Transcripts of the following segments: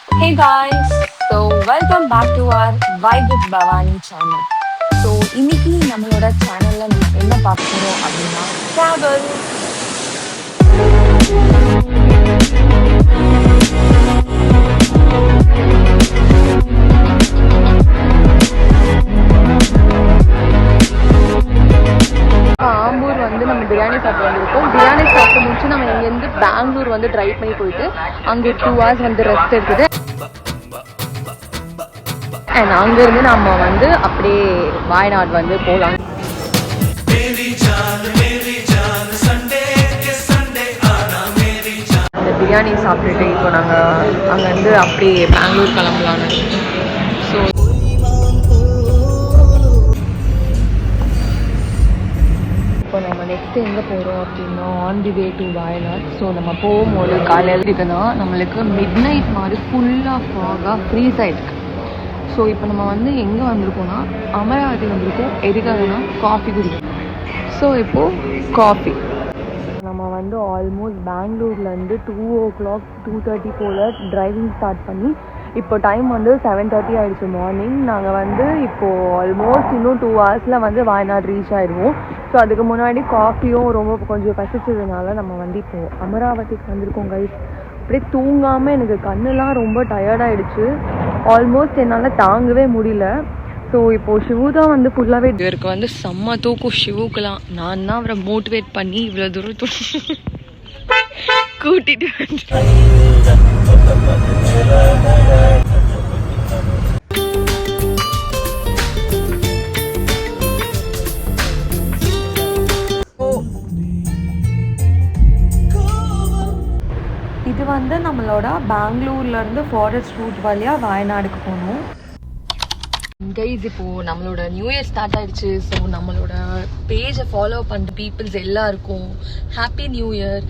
Hey guys, so welcome back to our Vibe with Bhavani channel. So இன்னைக்கு நம்மளோட சேனல்ல நம்ம என்ன பார்க்க போறோம் அப்படின்னா travel. ஆம்பூர் வந்து நம்ம பிரியாணி சாப்பிட்டு வந்திருக்கோம். பிரியாணி சாப்பிட்டு முடிச்சு நம்ம இங்கேருந்து பெங்களூர் வந்து ட்ரைவ் பண்ணி போயிட்டு அங்கே 2 hours வந்து ரெஸ்ட் எடுத்துட்டு அண்ட் அங்கேருந்து நம்ம வந்து அப்படியே வாய்நாடு வந்து போகலாம். அந்த பிரியாணி சாப்பிட்டுட்டு இப்போ நாங்கள் அங்கேருந்து அப்படியே பெங்களூர் கிளம்பலான்னு. ஸோ இப்போ நம்ம நெக்ஸ்ட் எங்கே போகிறோம் அப்படின்னா on the way to Wayanad. So நம்ம போகும்போது காலையில் இருக்குன்னா நம்மளுக்கு மிட் நைட் மாதிரி ஃபுல்லாக ஃபாகாக ஃப்ரீஸ் ஆகிருக்கு. ஸோ இப்போ நம்ம வந்து எங்கே வந்திருக்கோம்னா அமராவதி வந்திருக்கோம். எதுக்காகனா காஃபி குடிக்கும். ஸோ இப்போது காஃபி நம்ம வந்து ஆல்மோஸ்ட் பெங்களூர்லேருந்து 2 o'clock 2:30 போல் டிரைவிங் ஸ்டார்ட் பண்ணி இப்போ டைம் வந்து 7:30 ஆகிடுச்சு மார்னிங். நாங்கள் வந்து இப்போது ஆல்மோஸ்ட் இன்னும் 2 hours வந்து வயநாடு ரீச் ஆகிடுவோம். ஸோ அதுக்கு முன்னாடி காஃபியும் ரொம்ப கொஞ்சம் பசிச்சதுனால நம்ம வந்து இப்போது அமராவதிக்கு வந்திருக்கோம் கைஸ். அப்படியே தூங்காமல் எனக்கு கண்ணெல்லாம் ரொம்ப டயர்டாகிடுச்சு. ஆல்மோஸ்ட் என்னால் தாங்கவே முடியல. ஸோ இப்போது ஷிவு தான் வந்து ஃபுல்லாகவே இவருக்கு வந்து செம்ம தூக்கும். ஷிவுக்கெலாம் நான் தான் அவரை மோட்டிவேட் பண்ணி இவ்வளோ தூரம் கூட்டிகிட்டு வந்து இது வந்து நம்மளோட பெங்களூர்லேருந்து ஃபாரஸ்ட் ரூட் வழியாக வயநாடுக்கு போகணும். கைஸ் இப்போது நம்மளோட நியூ இயர் ஸ்டார்ட் ஆகிடுச்சு. ஸோ நம்மளோட பேஜை ஃபாலோ பண்ணுற பீப்புள்ஸ் எல்லாருக்கும் ஹாப்பி நியூ இயர்.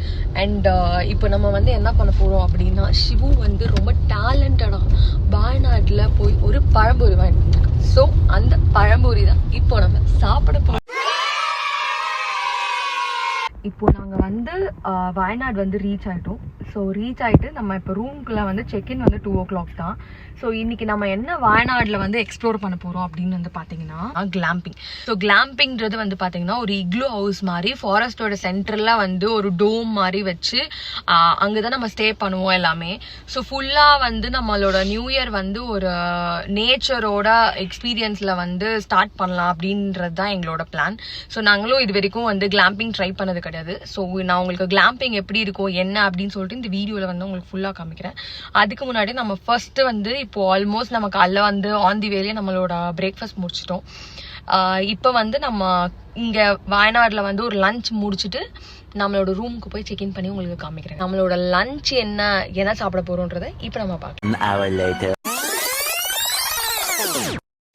அண்ட் இப்போ நம்ம வந்து என்ன பண்ண போகிறோம் அப்படின்னா ஷிவு வந்து ரொம்ப டேலண்டடாக வயநாட்டில் போய் ஒரு பழம்பொரி வாங்கிட்டு வந்திருக்கோம். ஸோ அந்த பழம்பொரி தான் இப்போ நம்ம சாப்பிட போகிறோம். இப்போ நாங்கள் வந்து வயநாடு வந்து ரீச் ஆகிட்டோம். ஸோ ரீச் ஆகிட்டு நம்ம இப்போ ரூம்குள்ளே வந்து செக்இன் வந்து 2 o'clock தான். ஸோ இன்றைக்கி நம்ம என்ன வயநாட்டில் வந்து எக்ஸ்ப்ளோர் பண்ண போகிறோம் அப்படின்னு வந்து பார்த்தீங்கன்னா கிளாம்பிங். ஸோ கிளாம்பிங்கிறது வந்து பார்த்தீங்கன்னா ஒரு இக்லூ ஹவுஸ் மாதிரி ஃபாரஸ்ட்டோட சென்டரில் வந்து ஒரு டோம் மாதிரி வச்சு அங்கே தான் நம்ம ஸ்டே பண்ணுவோம் எல்லாமே. ஸோ ஃபுல்லாக வந்து நம்மளோட நியூ இயர் வந்து ஒரு நேச்சரோட எக்ஸ்பீரியன்ஸில் வந்து ஸ்டார்ட் பண்ணலாம் அப்படின்றது தான் எங்களோட பிளான். ஸோ நாங்களும் இது வரைக்கும் வந்து கிளாம்பிங் ட்ரை பண்ணது கிடையாது. ஸோ நான் உங்களுக்கு கிளாம்பிங் எப்படி இருக்கும் என்ன அப்படின்னு சொல்லிட்டு இந்த வீடியோவில் வந்து உங்களுக்கு ஃபுல்லாக காமிக்கிறேன். அதுக்கு முன்னாடி நம்ம ஃபர்ஸ்ட் வந்து இப்போ ஆல்மோஸ்ட் நம்ம காலைல வந்து ஆன் தி வேலையே நம்மளோட பிரேக்ஃபாஸ்ட் முடிச்சிட்டோம். இப்போ வந்து நம்ம இங்கே வயநாட்டில் வந்து ஒரு லஞ்ச் முடிச்சுட்டு நம்மளோட ரூமுக்கு போய் செக்இன் பண்ணி உங்களுக்கு காமிக்கிறேன். நம்மளோட லஞ்ச் என்ன சாப்பிட போகிறோன்றதை இப்போ நம்ம பார்க்கலாம்.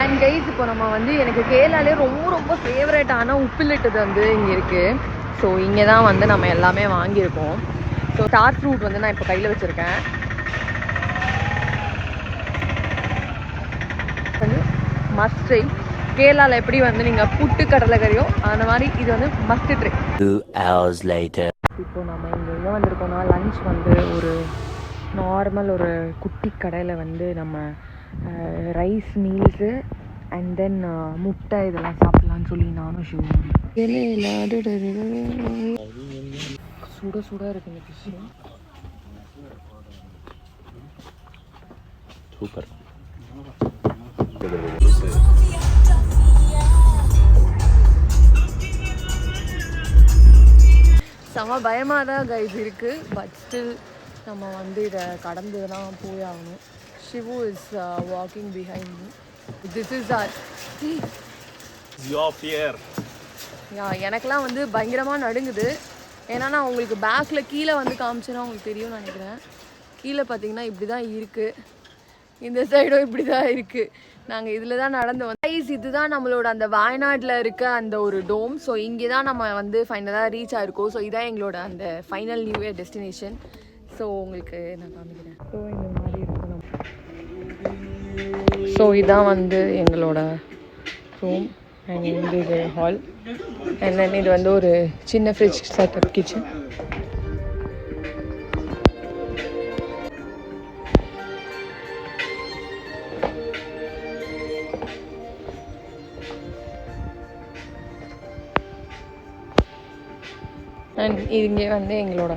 அண்ட் கைஸ் இப்போ நம்ம வந்து எனக்கு கேரளாலே ரொம்ப ரொம்ப ஃபேவரட்டான உப்பிலிட்டது வந்து இங்கே இருக்குது. ஸோ இங்கே தான் வந்து நம்ம எல்லாமே வாங்கியிருக்கோம். ஸோ ஸ்டார் ஃப்ரூட் வந்து நான் இப்போ கையில் வச்சுருக்கேன். வந்து மஸ்ட் ட்ரை. கேரளாவில் எப்படி வந்து நீங்கள் புட்டு கடலைக்கறியோ அந்த மாதிரி இது வந்து மஸ்ட் ட்ரை. 2 hours later. இப்போ நம்ம இங்கே எங்கே வந்திருக்கோம்னா லன்ச் வந்து ஒரு நார்மல் ஒரு குட்டி கடையில் வந்து நம்ம ரைஸ் மீல்ஸு அண்ட் தென் முட்டை இதெல்லாம் சாப்பிட்லான்னு சொல்லி நானும் சுட சுட இருக்கு இந்த ஃபிஷ். சூப்பர். செம பயமாக தான் கைஸ் இருக்குது. பட் ஸ்டில் நம்ம வந்து இதை கடந்து தான் போய் ஆகணும். Shivu is walking behind me. This is your fear. எனக்கெலாம் வந்து பயங்கரமாக நடுங்குது. ஏன்னா நான் உங்களுக்கு பேக்கில் கீழே வந்து காமிச்சேன்னா உங்களுக்கு தெரியும்னு நினைக்கிறேன். கீழே பார்த்தீங்கன்னா இப்படி தான் இருக்குது. இந்த சைடும் இப்படி தான் இருக்குது. நாங்கள் இதில் தான் நடந்து வந்தோம். இதுதான் நம்மளோட அந்த வயநாட்டில் இருக்க அந்த ஒரு டோம். ஸோ இங்கே தான் நம்ம வந்து ஃபைனலாக ரீச் ஆகிருக்கோம். ஸோ இதான் எங்களோட அந்த final new year destination. So உங்களுக்கு நான் காமிக்கிறேன். ஸோ இந்த மாதிரி இருக்கணும். ஸோ இதான் வந்து எங்களோட ரூம் அண்ட் இது ஹால் அண்ட் தென் இது வந்து ஒரு சின்ன ஃப்ரிட்ஜ் செட்டப் கிச்சன். அண்ட் இங்கே வந்து எங்களோட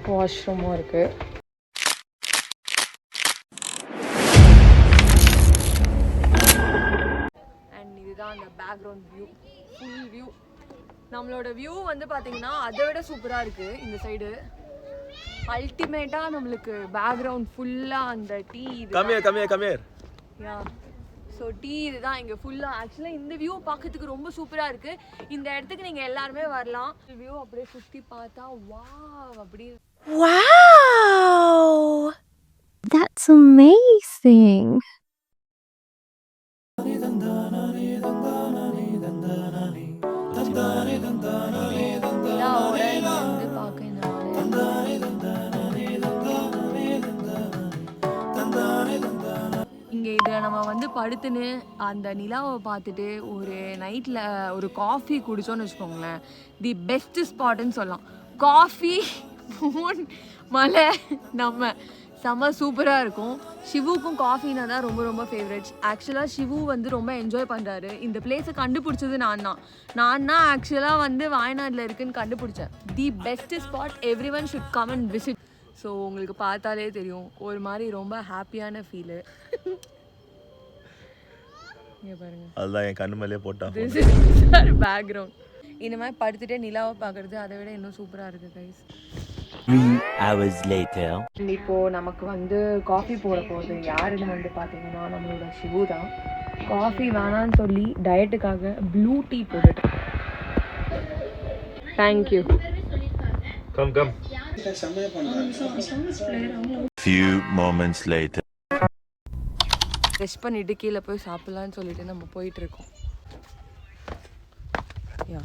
வாஷ்ரூமும் இருக்குது. அண்ட் இதுதான் அந்த பேக்ரவுண்ட் வியூ, ஃபுல் வியூ. நம்மளோட வியூ வந்து பார்த்தீங்கன்னா அதை விட சூப்பராக இருக்குது இந்த சைடு. அல்டிமேட்டாக நம்மளுக்கு பேக்ரவுண்ட் ஃபுல்லாக அந்த டீ இது யா. ஸோ டீ இதுதான் இங்கே ஃபுல்லாக. ஆக்சுவலாக இந்த வியூ பார்க்கறதுக்கு ரொம்ப சூப்பராக இருக்குது. இந்த இடத்துக்கு நீங்கள் எல்லாருமே வரலாம். வியூ அப்படியே சுற்றி பார்த்தா வாவ் அப்படி. Wow! That's amazing. இங்கே இதில் நம்ம வந்து படுத்துன்னு அந்த நிலாவை பார்த்துட்டு ஒரு நைட்டில் ஒரு காஃபி குடித்தோன்னு வச்சுக்கோங்களேன், தி பெஸ்ட் ஸ்பாட்டுன்னு சொல்லலாம். காஃபி, ஃபோன், மலை, நம்ம செம்ம சூப்பராக இருக்கும். ஷிவுக்கும் காஃபினா தான் ரொம்ப ரொம்ப ஃபேவரட்ஸ். ஆக்சுவலாக ஷிவு வந்து ரொம்ப என்ஜாய் பண்ணுறாரு. இந்த பிளேஸை கண்டுபிடிச்சது நான் தான் ஆக்சுவலாக வந்து வாயநாட்டில் இருக்குதுன்னு கண்டுபிடிச்சேன். The best spot, every one should come and visit. So உங்களுக்கு பார்த்தாலே தெரியும் ஒரு மாதிரி ரொம்ப ஹாப்பியான ஃபீலு. இங்கே பாருங்க, அதுதான் என் கண்ணு மேலே போட்டா பேக்ரவுண்ட். இந்த மாதிரி படுத்துட்டே நிலாவை பார்க்குறது அதை விட இன்னும் சூப்பராக இருக்குது கைஸ். 3 hours later. இப்போது நமக்கு வந்து காஃபி போட போகுது யாருன்னு வந்து பார்த்தீங்கன்னா நம்மளோட ஷிவு தான். காஃபி வேணான்னு சொல்லி டயட்டுக்காக ப்ளூ டீ போட்டுட்டு. Thank you. Come Few moments later. Rest பண்ணிட்டு கீழே போய் சாப்பிட்லான்னு சொல்லிட்டு நம்ம போயிட்டுருக்கோம். யா,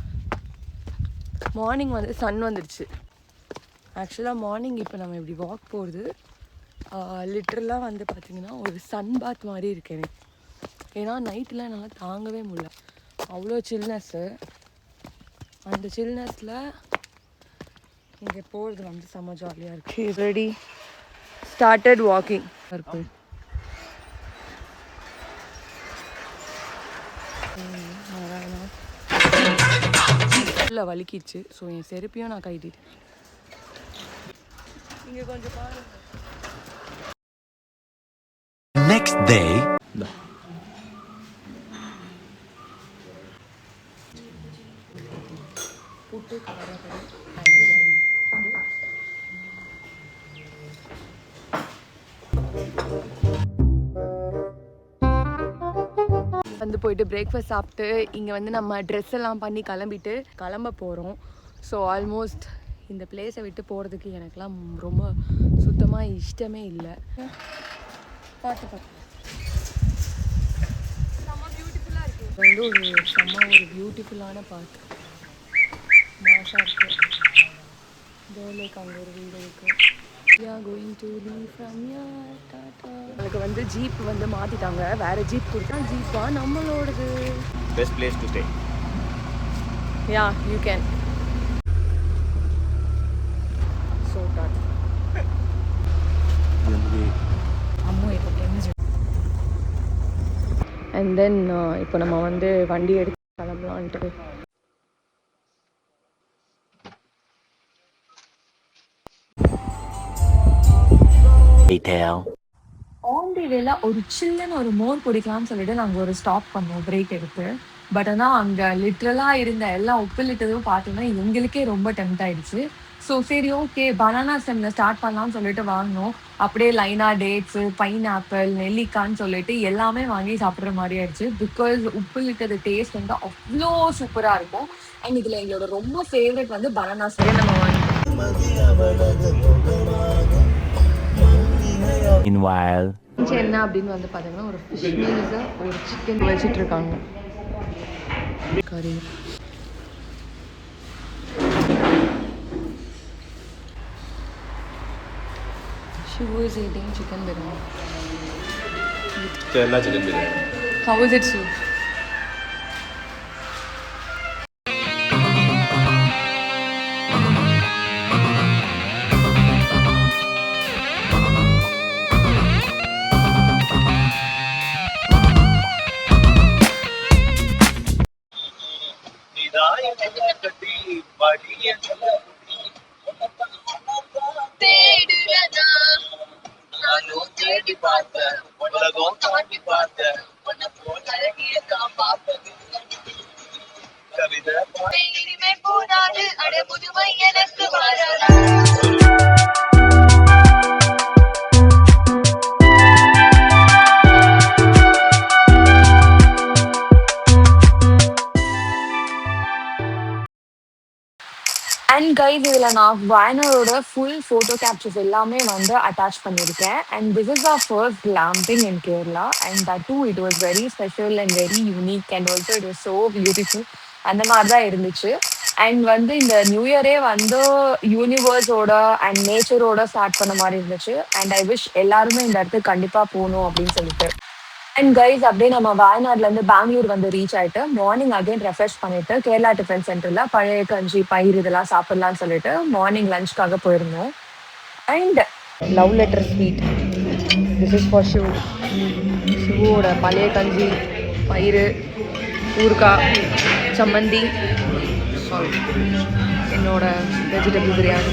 மார்னிங் வந்து சன் வந்துடுச்சு. ஆக்சுவலாக மார்னிங் இப்போ நம்ம இப்படி வாக் போகிறது லிட்ரலாக வந்து பார்த்திங்கன்னா ஒரு சன் பாத் மாதிரி இருக்கு எனக்கு. ஏன்னா நைட்டில் என்னால் தாங்கவே முடியல, அவ்வளோ சில்னஸ்ஸு. அந்த சில்னஸில் இங்கே போகிறது வந்து செம்ம ஜாலியாக இருக்குது. ரெடி ஸ்டார்டட் வாக்கிங் இருக்கு. இல்லை வலிக்கிச்சு. ஸோ என் செருப்பையும் நான் கைட்டிட்டேன். இங்கே கொஞ்சம் பாருங்க. Next day. புட்டு காரப்படி வந்து போயிட்டு பிரேக்ஃபாஸ்ட் சாப்பிட்டு இங்கே வந்து நம்ம ட்ரெஸ் எல்லாம் பண்ணி கிளம்ப போகிறோம். ஸோ ஆல்மோஸ்ட் இந்த பிளேஸை விட்டு போகிறதுக்கு எனக்குலாம் ரொம்ப சுத்தமாக இஷ்டமே இல்லை. பார்த்து செம்ம பியூட்டிஃபுல்லாக இருக்குது. வந்து ஒரு பியூட்டிஃபுல்லான பார்க் மாஷா இருக்குது. லைக் அங்கே ஒரு வீடு இருக்குது. எனக்கு வந்து ஜீப் வந்து மாற்றிட்டாங்க, வேறு ஜீப் கொடுத்தா ஜீப்பா நம்மளோடது. Best place to stay. Yeah, you can. So that அம்மா இப்போ தெரிஞ்சு. அண்ட் தென் இப்போ நம்ம வந்து வண்டி எடுத்து கிளம்பலான்ட்டு. ஆன் தி வேல ஒரு சில்லுன்னு ஒரு மோர் குடிக்கலாம்னு சொல்லிட்டு நாங்கள் ஒரு ஸ்டாப் பண்ணோம் பிரேக் எடுத்து. பட் ஆனால் அங்கே லிட்ரலாக இருந்த எல்லாம் உப்பிலிட்டதும் பார்த்தோன்னா எங்களுக்கே ரொம்ப டெம்ட் ஆயிடுச்சு. ஸோ சரி ஓகே பனானா ஸ்டெம்மில் ஸ்டார்ட் பண்ணலாம்னு சொல்லிட்டு வாங்கினோம். அப்படியே லைனாக டேட்ஸு, பைனாப்பிள், நெல்லிக்கான்னு சொல்லிட்டு எல்லாமே வாங்கி சாப்பிட்ற மாதிரி ஆயிடுச்சு. பிகாஸ் உப்பிலிட்டது டேஸ்ட் வந்து அவ்வளோ சூப்பராக இருக்கும். அண்ட் இதில் எங்களோட ரொம்ப ஃபேவரட் வந்து பனானா ஸ்டெம் நம்ம வாங்கி. Meanwhile. என்ன அப்படின்னு வந்து பார்த்தீங்கன்னா ஒரு ஃபிஷ் மீல்ஸை ஒரு சிக்கன் வச்சுட்டு இருக்காங்க. கறி Shivu is eating chicken biryani. Kerala chicken biryani. How is it, Shivu? நிதாய கட்டி படிய அண்ட் கைஸ் இதில் நான் வயனாடோட ஃபுல் ஃபோட்டோ கேப்சர்ஸ் எல்லாமே வந்து அட்டாச் பண்ணியிருக்கேன். And this is our first glamping in Kerala and that too it was very special and very unique and also it was so beautiful. அந்த மாதிரி தான் இருந்துச்சு. அண்ட் வந்து இந்த நியூ இயரே வந்து யூனிவர்ஸோட அண்ட் நேச்சரோட ஸ்டார்ட் பண்ண மாதிரி இருந்துச்சு. அண்ட் ஐ விஷ் எல்லாருமே இந்த இடத்துக்கு கண்டிப்பாக போகணும் அப்படின்னு சொல்லிட்டு. அண்ட் கைஸ் அப்படியே நம்ம வயநாடுலேருந்து பெங்களூர் வந்து ரீச் ஆகிட்டு மார்னிங் அகைன் ரெஃப்ரெஷ் பண்ணிட்டு கேரளா டிஃபன் சென்டரில் பழைய கஞ்சி பயிர் இதெல்லாம் சாப்பிட்லான்னு சொல்லிட்டு மார்னிங் லஞ்சுக்காக போயிருந்தோம். And love letter sweet this is for Shiv. ஷிவோட பழைய கஞ்சி பயிர் ஊறுகாய் சம்மந்தி என்னோட வெஜிடபிள் பிரியாணி.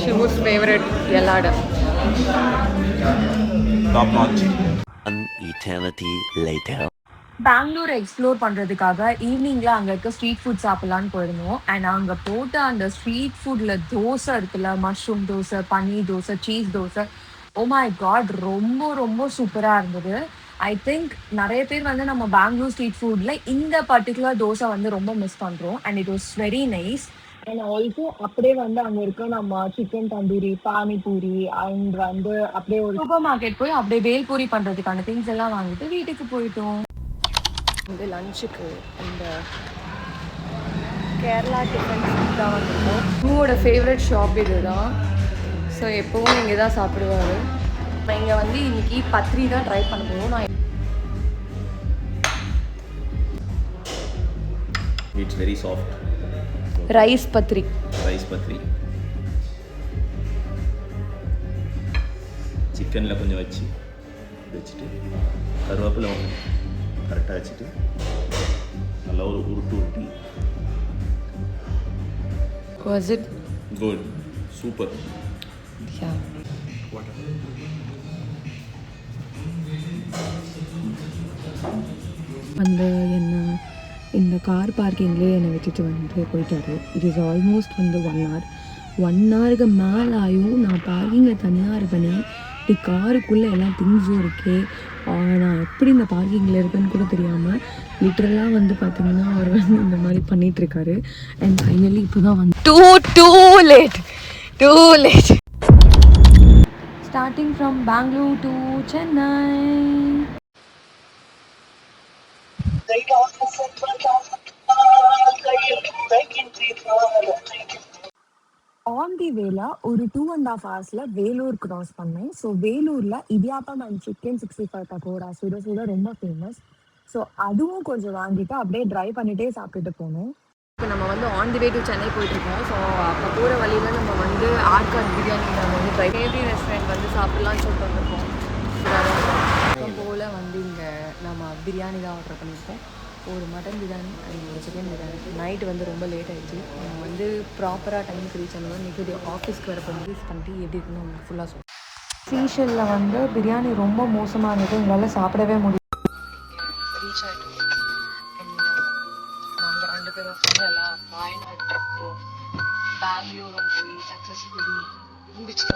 ஷிவுஸ் ஃபேவரட் எல்லாடை. Top notch. An eternity later. Bangalore explore பண்ணுறதுக்காக ஈவினிங்கில் அங்கே இருக்க ஸ்ட்ரீட் ஃபுட் சாப்பிட்லான்னு போயிருந்தோம். அண்ட் அங்கே போட்ட அந்த ஸ்ட்ரீட் ஃபுட்டில் தோசை இருக்குல்ல, mushroom dosa, paneer dosa, cheese dosa, oh my god ரொம்ப ரொம்ப சூப்பராக இருந்தது. ஐ திங்க் நிறைய பேர் வந்து நம்ம பெங்களூர் ஸ்ட்ரீட் ஃபுட்டில் இந்த பர்டிகுலர் தோசை வந்து ரொம்ப மிஸ் பண்ணுறோம். And it was very nice. And also அப்படியே வந்து அங்கே இருக்க நம்ம சிக்கன் தந்தூரி, பானிபூரி அண்ட் வந்து அப்படியே ஒரு சூப்பர் மார்க்கெட் போய் அப்படியே பேல்பூரி பண்ணுறதுக்கான திங்ஸ் எல்லாம் வாங்கிட்டு வீட்டுக்கு போயிட்டோம். வந்து லஞ்சுக்கு இந்த கேரளா டிஃபன் தான் வந்துருக்கோம். உங்களோட ஃபேவரட் ஷாப் இது தான். ஸோ எப்போவும் இங்கே தான் சாப்பிடுவார். நான் இங்கே வந்து இன்னைக்கு பத்ரி தான் ட்ரை பண்ண போகிறோம். நான் It's very soft. Rice Badri. Rice patri. சிக்கனில் கொஞ்சம் வச்சுட்டு கருவேப்பிலை ஒன்று கரெக்டாக வச்சுட்டு நல்லா ஒரு உருட்டி. Was it? Good. Super. Yeah. அந்த என்ன இந்த கார் பார்க்கிங்லேயே என்னை வச்சுட்டு வந்து போயிட்டாரு. இட் இஸ் ஆல்மோஸ்ட் வந்து 1 hour. 1 hourக்கு மேலே ஆயும் நான் பார்க்கிங்கில் தனியாக இருப்பேனே, இப்படி காருக்குள்ளே எல்லா திங்ஸும் இருக்கே, நான் எப்படி இந்த பார்க்கிங்கில் இருப்பேன்னு கூட தெரியாமல் லிட்ரலாக வந்து பார்த்தீங்கன்னா அவர் வந்து இந்த மாதிரி பண்ணிகிட்ருக்காரு. அண்ட் ஃபைனலி இப்போ தான் வந்து too late. Starting from Bangalore to Chennai. On the வேல ஒரு 2.5 hours வேலூர் கிராஸ் பண்ணேன். ஸோ வேலூரில் இடியாப்பம் அண்ட் சிக்கன் 65 பக்கோடா சுட சுட ரொம்ப ஃபேமஸ். ஸோ அதுவும் கொஞ்சம் வாங்கிட்டு அப்படியே ட்ரைவ் பண்ணிகிட்டே சாப்பிட்டுட்டு போனோம். இப்போ நம்ம வந்து on the way to Chennai போயிட்டுருக்கோம். ஸோ அப்போ போகிற வழியில் நம்ம வந்து ஆர்காட் பிரியாணி நம்ம வந்து ஃபேவரட் ரெஸ்டாரண்ட் வந்து சாப்பிட்லான்னு சொல்லிட்டு வந்திருக்கோம். போல் வந்து இங்கே நம்ம பிரியாணி தான் ஆர்டர் பண்ணியிருக்கோம். ஒரு மட்டன் பிரியாணி அண்ட் ஒரு சிக்கன் பிரியாணி. நைட்டு வந்து ரொம்ப லேட் ஆகிடுச்சு. நம்ம வந்து ப்ராப்பராக டைமுக்கு ரீச் ஆனோம். இன்றைக்கி ஆஃபீஸ்க்கு வரப்போ ரீச் பண்ணிட்டு எப்படி இருக்குன்னு உங்களுக்கு ஃபுல்லாக சொல்லுவோம். சீஷலில் வந்து பிரியாணி ரொம்ப மோசமாக இருந்தது, எங்களால் சாப்பிடவே முடியும். ரீச் ஆகிட்டோம். நாங்கள் 2 பேரும் ஃபைனலாக பெங்களூரும் போய் சக்ஸஸ்ஃபுல்லி முடிச்சுட்டு